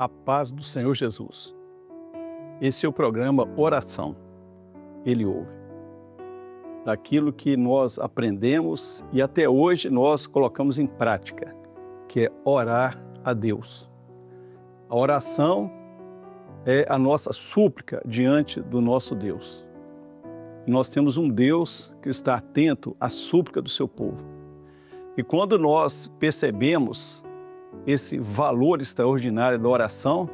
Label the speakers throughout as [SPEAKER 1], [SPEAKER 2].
[SPEAKER 1] A paz do Senhor Jesus. Esse é o programa Oração. Ele ouve. Daquilo que nós aprendemos e até hoje nós colocamos em prática, que é orar a Deus. A oração é a nossa súplica diante do nosso Deus. Nós temos um Deus que está atento à súplica do seu povo. E quando nós percebemos esse valor extraordinário da oração,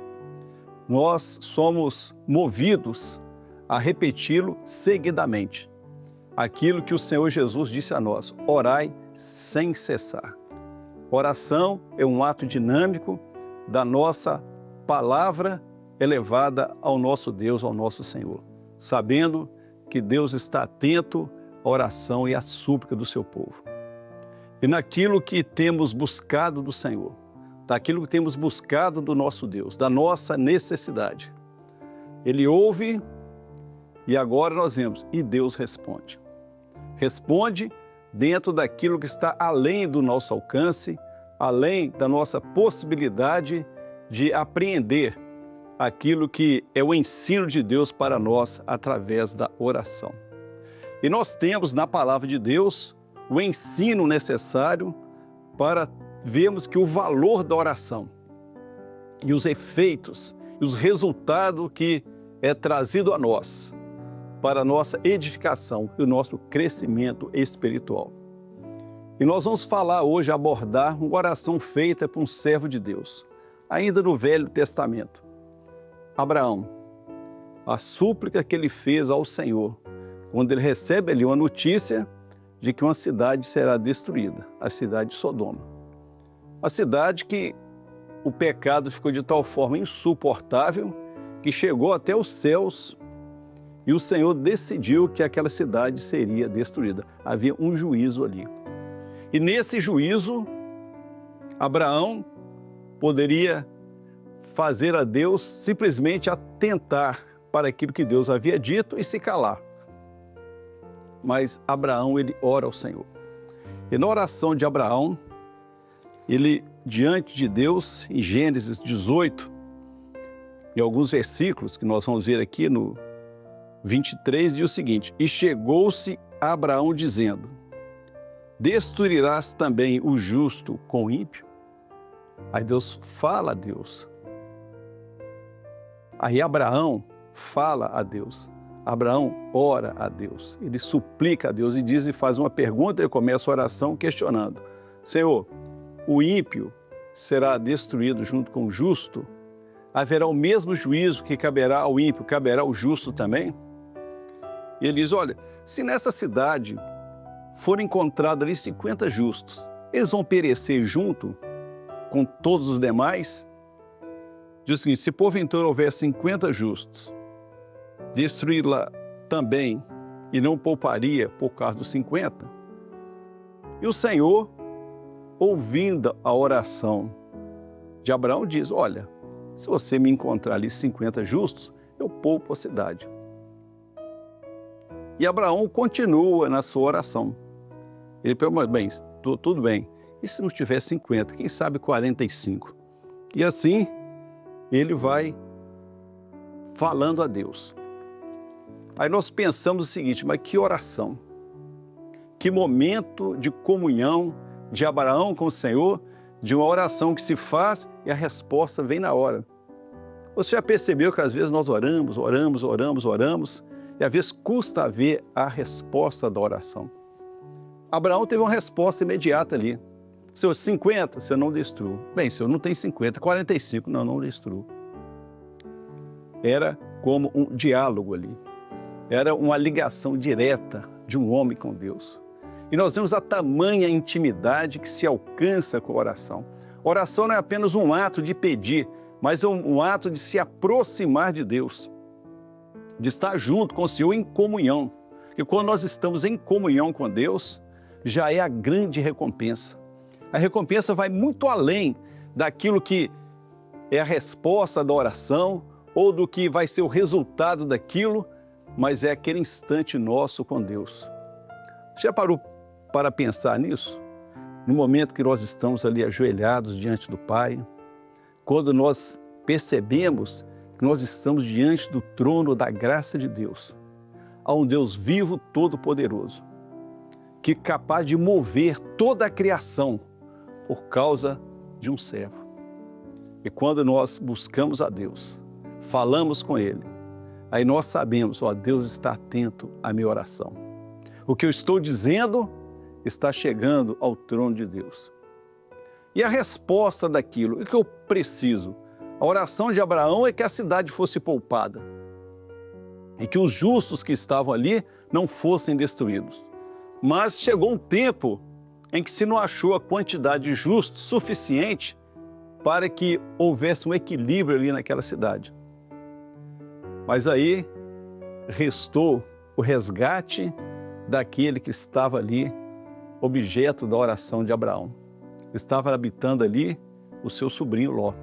[SPEAKER 1] nós somos movidos a repeti-lo seguidamente. Aquilo que o Senhor Jesus disse a nós: orai sem cessar. Oração é um ato dinâmico da nossa palavra elevada ao nosso Deus, ao nosso Senhor, sabendo que Deus está atento à oração e à súplica do seu povo. E naquilo que temos buscado do Senhor, daquilo que temos buscado do nosso Deus, da nossa necessidade, Ele ouve e agora nós vemos, e Deus responde. Responde dentro daquilo que está além do nosso alcance, além da nossa possibilidade de apreender aquilo que é o ensino de Deus para nós através da oração. E nós temos na palavra de Deus o ensino necessário para vermos que o valor da oração e os efeitos e os resultados que é trazido a nós para a nossa edificação e o nosso crescimento espiritual. E nós vamos falar hoje, abordar uma oração feita por um servo de Deus, ainda no Velho Testamento. Abraão, a súplica que ele fez ao Senhor, quando ele recebe ali uma notícia de que uma cidade será destruída, a cidade de Sodoma. A cidade que o pecado ficou de tal forma insuportável que chegou até os céus e o Senhor decidiu que aquela cidade seria destruída. Havia um juízo ali. E nesse juízo, Abraão poderia fazer a Deus simplesmente atentar para aquilo que Deus havia dito e se calar. Mas Abraão, ele ora ao Senhor. E na oração de Abraão, ele, diante de Deus, em Gênesis 18, em alguns versículos que nós vamos ver aqui no 23, diz o seguinte: e chegou-se a Abraão dizendo: destruirás também o justo com o ímpio? Aí Deus fala a Deus. Aí Abraão fala a Deus. Abraão ora a Deus. Ele suplica a Deus e diz e faz uma pergunta. Ele começa a oração questionando: Senhor, o ímpio será destruído junto com o justo? Haverá o mesmo juízo que caberá ao ímpio, caberá ao justo também? E ele diz: olha, se nessa cidade forem encontrados ali 50 justos, eles vão perecer junto com todos os demais? Diz o seguinte: se porventura houver 50 justos, destruí-la também e não pouparia por causa dos 50? E o Senhor, ouvindo a oração de Abraão, diz: olha, se você me encontrar ali 50 justos, eu poupo a cidade. E Abraão continua na sua oração. Ele pergunta: bem, tudo bem, e se não tiver 50, quem sabe 45? E assim, ele vai falando a Deus. Aí nós pensamos o seguinte: mas que oração, que momento de comunhão de Abraão com o Senhor, de uma oração que se faz e a resposta vem na hora. Você já percebeu que às vezes nós oramos, e às vezes custa ver a resposta da oração? Abraão teve uma resposta imediata ali. Senhor, 50, Senhor, não destruo. Bem, Senhor, não tem 50, 45, não destruo. Era como um diálogo ali. Era uma ligação direta de um homem com Deus. E nós vemos a tamanha intimidade que se alcança com a oração. Oração não é apenas um ato de pedir, mas é um ato de se aproximar de Deus, de estar junto com o Senhor em comunhão. E quando nós estamos em comunhão com Deus, já é a grande recompensa. A recompensa vai muito além daquilo que é a resposta da oração ou do que vai ser o resultado daquilo, mas é aquele instante nosso com Deus. Já parou para pensar nisso? No momento que nós estamos ali ajoelhados diante do Pai, quando nós percebemos que nós estamos diante do trono da graça de Deus. Há um Deus vivo, todo-poderoso, que é capaz de mover toda a criação por causa de um servo. E quando nós buscamos a Deus, falamos com Ele, aí nós sabemos, Deus está atento à minha oração. O que eu estou dizendo está chegando ao trono de Deus. E a resposta daquilo, o que eu preciso? A oração de Abraão é que a cidade fosse poupada e que os justos que estavam ali não fossem destruídos. Mas chegou um tempo em que se não achou a quantidade de justos suficiente para que houvesse um equilíbrio ali naquela cidade. Mas aí restou o resgate daquele que estava ali, objeto da oração de Abraão. Estava habitando ali o seu sobrinho Ló.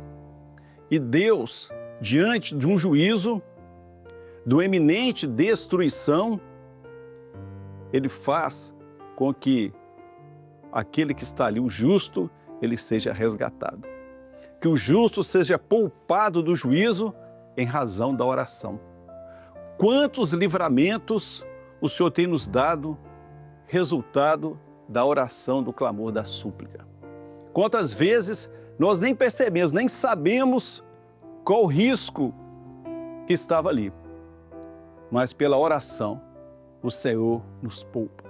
[SPEAKER 1] E Deus, diante de um juízo, de uma eminente destruição, Ele faz com que aquele que está ali, o justo, ele seja resgatado. Que o justo seja poupado do juízo em razão da oração. Quantos livramentos o Senhor tem nos dado, resultado da oração, do clamor, da súplica. Quantas vezes nós nem percebemos, nem sabemos qual o risco que estava ali. Mas pela oração, o Senhor nos poupa,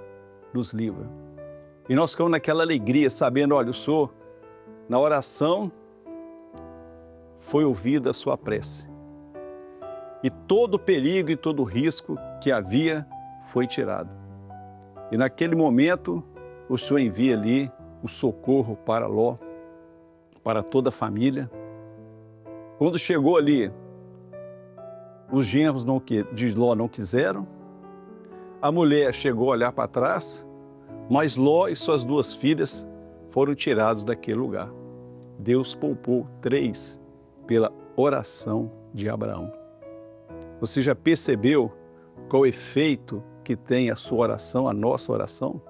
[SPEAKER 1] nos livra. E nós ficamos naquela alegria, sabendo, olha, o Senhor, na oração, foi ouvida a sua prece. E todo o perigo e todo o risco que havia foi tirado. E naquele momento, o Senhor envia ali o socorro para Ló, para toda a família. Quando chegou ali, os genros de Ló não quiseram, a mulher chegou a olhar para trás, mas Ló e suas duas filhas foram tirados daquele lugar. Deus poupou 3 pela oração de Abraão. Você já percebeu qual o efeito que tem a sua oração, a nossa oração?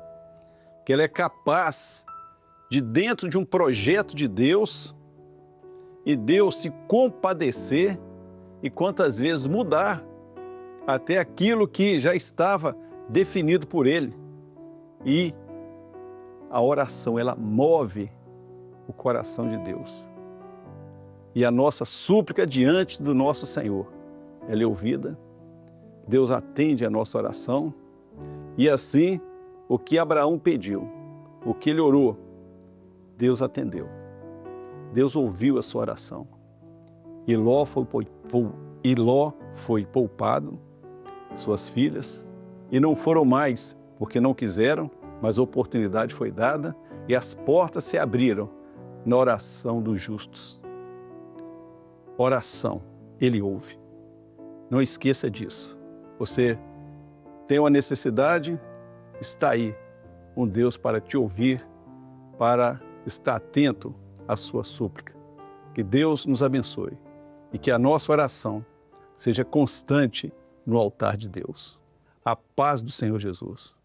[SPEAKER 1] Que ela é capaz de, dentro de um projeto de Deus, e Deus se compadecer e quantas vezes mudar até aquilo que já estava definido por Ele. E a oração, ela move o coração de Deus. E a nossa súplica diante do nosso Senhor, ela é ouvida, Deus atende a nossa oração, e assim, o que Abraão pediu, o que ele orou, Deus atendeu. Deus ouviu a sua oração. E Ló foi poupado, suas filhas, e não foram mais porque não quiseram, mas a oportunidade foi dada e as portas se abriram na oração dos justos. Oração, Ele ouve. Não esqueça disso. Você tem uma necessidade, está aí um Deus para te ouvir, para estar atento à sua súplica. Que Deus nos abençoe e que a nossa oração seja constante no altar de Deus. A paz do Senhor Jesus.